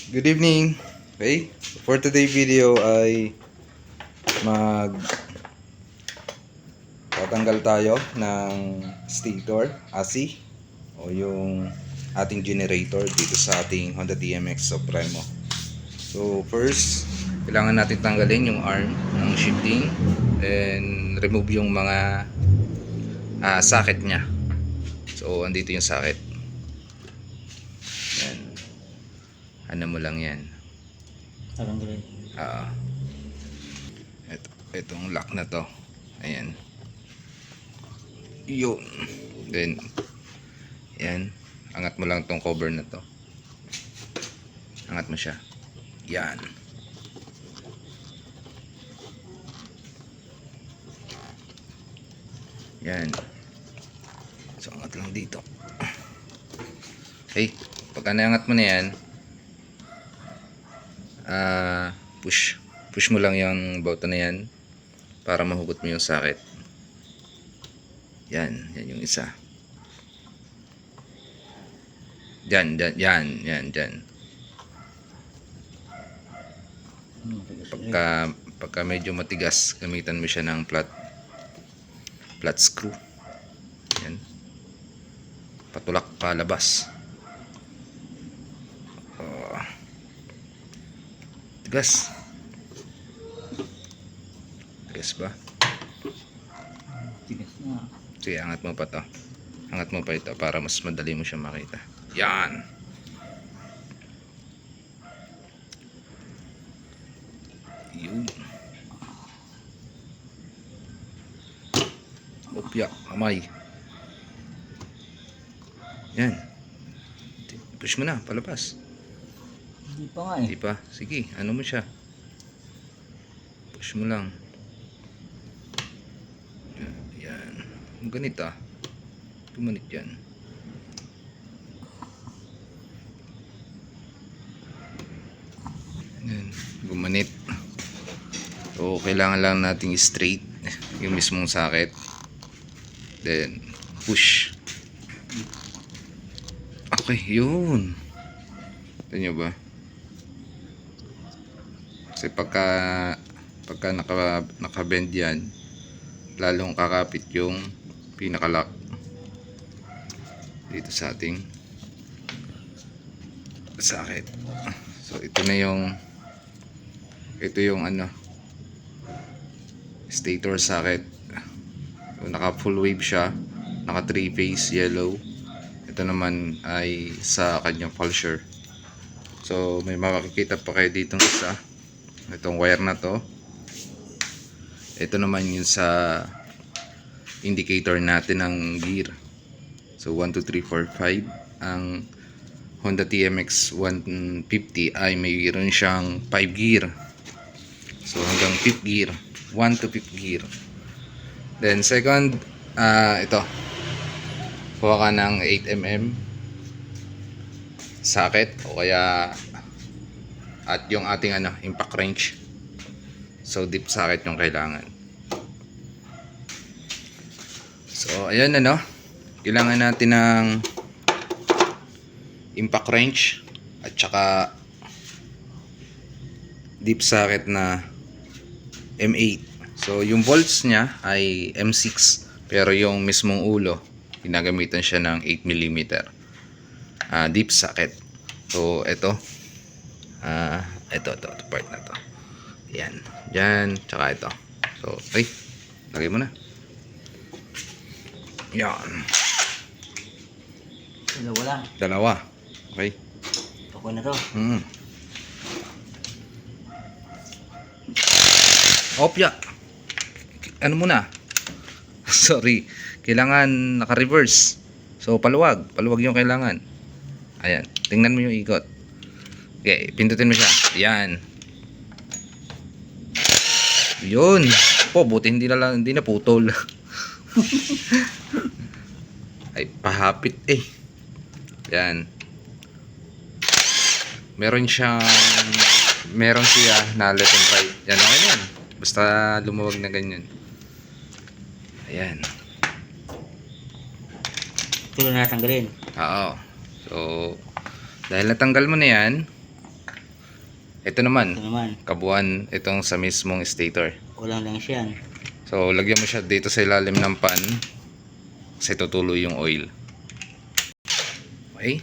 Good evening. Okay, for today video ay tatanggal tayo ng stator, ASI o yung ating generator dito sa ating Honda DMX Supremo. So first, kailangan natin tanggalin yung arm ng shifting and remove yung mga socket nya. So andito yung socket. Yan. Ano mo lang yan. Tanggalin. Itong lock na to, ayan, yun. Then yan, angat mo lang tong cover na to, angat mo siya, yan. Yan, so angat lang dito. Okay, pagka naangat mo na yan, push mo lang yung bauta na yan para mahugot mo yung socket. Yan yung isa. Yan. Pagka medyo matigas, gamitan mo siya ng flat screw. Yan. Patulak palabas. Tigas ba? Tigas na. Sige, angat mo pa to. Angat mo pa ito para mas madali mo siya makita. Yan. Yun. Opya, kamay. Yan. Push mo na, palabas. Hindi pa nga eh. Hindi pa? Sige, ano mo siya? Push mo lang. Yan. Ganito ah. Gumanit yan. Yan. Gumanit. So, kailangan lang nating straight yung mismong socket. Then, push. Okay, yun. Ito nyo ba? Kasi pagka naka-bend yan, lalong kakapit yung pinaka-lock dito sa ating socket. So ito yung ano, stator socket. So, naka full wave siya, naka 3 phase yellow. Ito naman ay sa kanyang pulsar. So may makikita pa kayo ditong isa, itong wire na to. Ito naman yung sa indicator natin ng gear. So 1, 2, 3, 4, 5. Ang Honda TMX 150 ay mayroon siyang 5 gear. So hanggang 5th gear, 1 to 5th gear. Then second, ito, kuha ka ng 8mm socket o kaya at yung ating impact wrench. So deep socket yung kailangan. So ayan kailangan natin ng impact wrench at saka deep socket na M8. So yung volts niya ay M6 pero yung mismong ulo ginagamitan siya ng 8mm deep socket. So ito part na to. Yan. Yan. Tsaka ito. So, okay. Lagay mo na. Yan. Dalawa lang. Dalawa. Okay. Ako na to. Opya. Ano muna? Sorry. Kailangan naka-reverse. So, paluwag. Paluwag yung kailangan. Ayan. Tingnan mo yung ikot. Okay. Pindutin mo siya. Yan. Yun. Buti hindi na putol. Ay pahapit eh. Yan. Meron siya na left and right. Yan, okay na yan. Basta lumuwag na ganyan. Ayan. Ito na natanggalin. Oo. So dahil natanggal mo na yan, Ito naman, Ito naman. kabuuan itong sa mismong stator. Kulang lang siya. So, lagyan mo siya dito sa ilalim ng pan kasi tutuloy yung oil. Okay?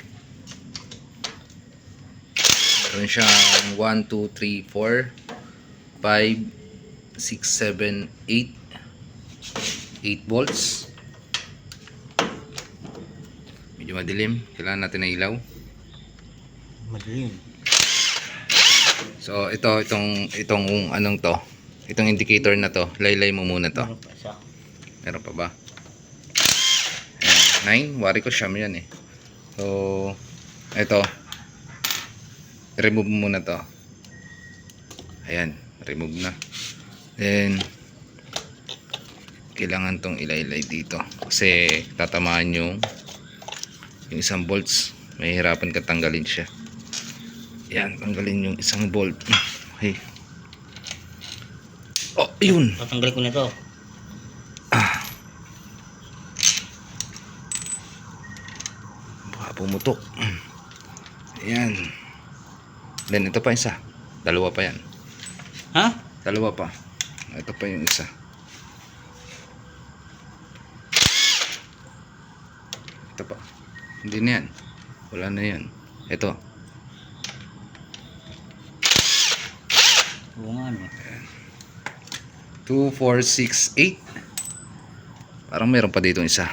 Meron siyang 1, 2, 3, 4, 5, 6, 7, 8 volts. Medyo madilim, kailangan natin na ilaw. Madilim. So itong anong to, itong indicator na to, laylay mo muna to. Meron pa isa. Meron pa ba? Ayan, 9, wari ko siyam yan eh. So ito, remove mo muna to. Ayan, remove na. Then kailangan tong ilaylay dito kasi tatamaan yung isang bolts. Mahihirapan ka tanggalin siya. Yan, tanggalin yung isang bolt. Okay. Oh, yun. Tatanggal ko na to. Baka pumutok. Ayan. Then ito pa isa. Dalawa pa yan. Ha? Dalawa pa. Ito pa yung isa. Ito pa. Hindi na yan. Wala na yan. Ito. Oo nga, no. 2, 4, 6, 8. Parang meron pa dito isa.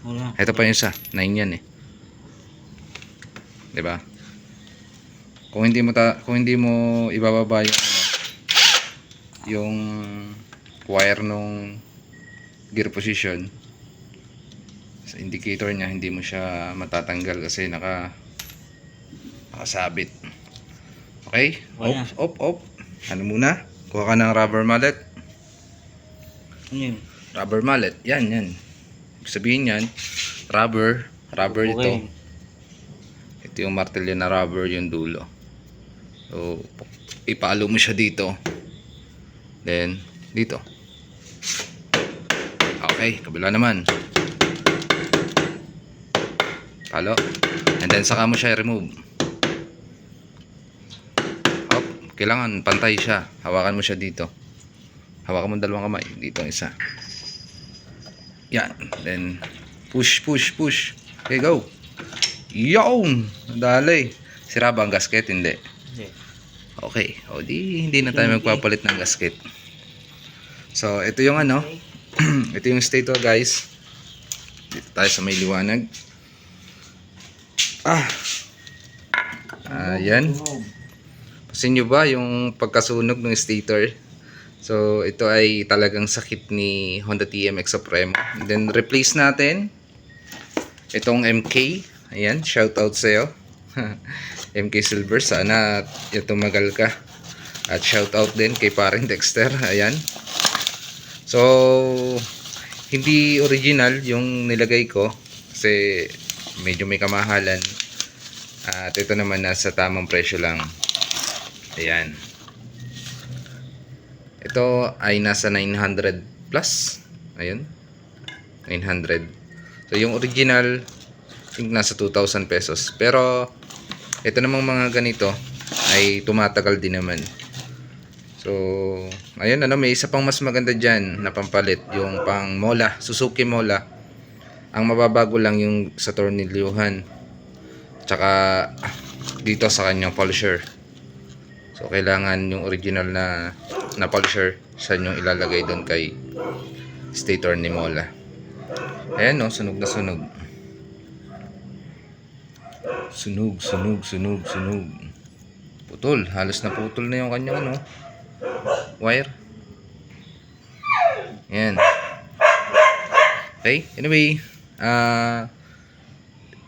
Wala. Ito pa yung isa. 9 yan eh. 'Di ba? Kung hindi mo ibababa yung yung wire nung gear position sa indicator niya, hindi mo siya matatanggal kasi nakasabit. Okay? Wala. Off. Ano muna? Kuha ka ng rubber mallet. Ano yun? Rubber mallet. Yan. Ibig sabihin yan, rubber ito. Okay. Ito yung martilyo na rubber yung dulo. So, ipalo mo siya dito. Then, dito. Okay, kabila naman. Palo. And then, saka mo siya i-remove. Kailangan pantay siya. Hawakan mo siya dito. Hawakan mo dalawang kamay. Dito ang isa. Yan. Then, push. Okay, go. Yun! Dali. Sira ba ang gasket? Hindi. Hindi. Okay. O hindi na tayo magpapalit ng gasket. So, ito yung ano. Ito yung stator, guys. Dito tayo sa may liwanag. Ayan. Kasi nyo ba yung pagkasunog ng stator? So, ito ay talagang sakit ni Honda TMX Supremo. And then, replace natin itong MK. Ayan, shout out sa'yo. MK Silver, sana tumagal ka. At shout out din kay paring Dexter. Ayan. So, hindi original yung nilagay ko. Kasi medyo may kamahalan. At ito naman nasa tamang presyo lang. Ayan. Ito ay nasa 900 plus. Ayun. 900. So yung original I think nasa 2,000 pesos. Pero ito namang mga ganito ay tumatagal din naman. So ayun, may isa pang mas maganda diyan na pampalit, yung pang Mola, Suzuki Mola. Ang mababago lang yung sa tornilyuhan. Tsaka dito sa kanyang polisher. So, kailangan yung original na polisher siya yung ilalagay doon kay stator ni Mola. Ayan, no? Sunog na sunog. Sunog. Putol. Halos na putol na yung kanyang wire. Ayan. Okay. Anyway,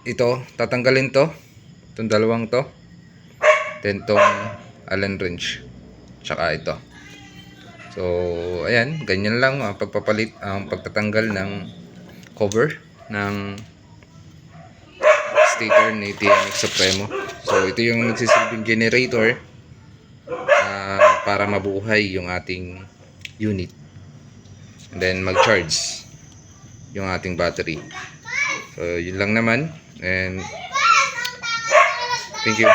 ito, tatanggalin to. Itong dalawang to. Then, tong Allen wrench. Tsaka ito. So, ayan. Ganyan lang ang pagpapalit, ang pagtatanggal ng cover ng stator ni TMX Supremo. So, ito yung nagsisilbing generator para mabuhay yung ating unit. And then, mag-charge yung ating battery. So, yun lang naman. And, thank you.